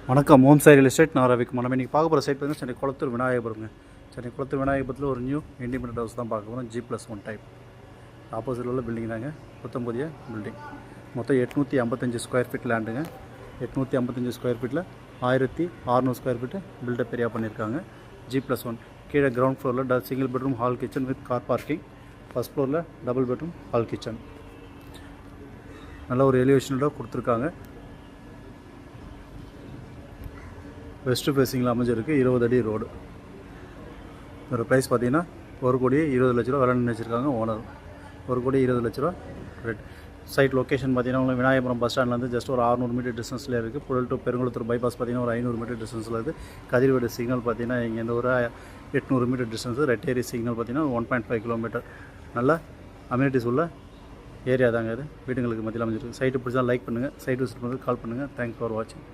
வணக்கம். ஓம் Sai real estate. நான் ரவிக்குமார். நம்ம இன்றைக்கி பார்க்க போகிற சைட் பார்த்தீங்கன்னா சென்னை குளத்தூர் விநாயகபுரங்க. சென்னை குளத்தூர் விநாயகபுரத்தில் ஒரு நியூ இண்டிபெண்டன்ட் ஹவுஸ் தான் பார்க்க போகிறோம். G+1 டைப் ஆப்போசிட்டில் உள்ள பில்டிங் தாங்க. புதிய பில்டிங். மொத்தம் 855 ஸ்கொயர் ஃபீட் லேண்டுங்க. 855 ஸ்கொயர் ஃபீட்டில் 1600 ஸ்கொயர் ஃபீட்டு பில்டப் ஏரியா பண்ணியிருக்காங்க. G+1 கீழே கிரவுண்ட் ஃப்ளோரில் single bedroom hall kitchen with car parking. First ஃப்ளோரில் டபுள் பெட்ரூம் ஹால் கிச்சன். நல்ல ஒரு எலிவேஷனோட கொடுத்துருக்காங்க. வெஸ்ட் ஃபேஸிங்கில் அமைஞ்சிருக்கு. 20 அடி ரோடு. ஒரு ப்ரைஸ் பார்த்தீங்கன்னா 1,20,00,000 விலை நினைச்சிருக்காங்க ஓனர். 1,20,00,000 ரேட். சைட் லொக்கேஷன் பார்த்தீங்கன்னா உங்களுக்கு விநாயகபுரம் பஸ் ஸ்டாண்ட்லேருந்து ஜஸ்ட் ஒரு 600 மீட்டர் டிஸ்டன்ஸில் இருக்குது. புழல் டு பெருங்குளத்தூர் பைபாஸ் பார்த்தீங்கன்னா ஒரு 500 மீட்டர் டிஸ்டன்ஸில் இருக்குது. கதிர்வேடு சிக்னல் பார்த்தீங்கன்னா இங்கேருந்து ஒரு 800 மீட்டர் டிஸ்டன்ஸு. ரெட்டேரி சிக்னல் பார்த்தீங்கன்னா 1.5 கிலோமீட்டர். நல்ல அம்யூனிட்டிஸ் உள்ள ஏரியா தாங்க இது. வீடுங்களுக்கு மத்தியில் அமைஞ்சிருக்கு. சைட்டு பிடிச்சா லைக் பண்ணுங்கள். சைட் விசிட் பண்ணுறது கால் பண்ணுங்கள். தேங்க்ஸ் ஃபார் வாட்சிங்.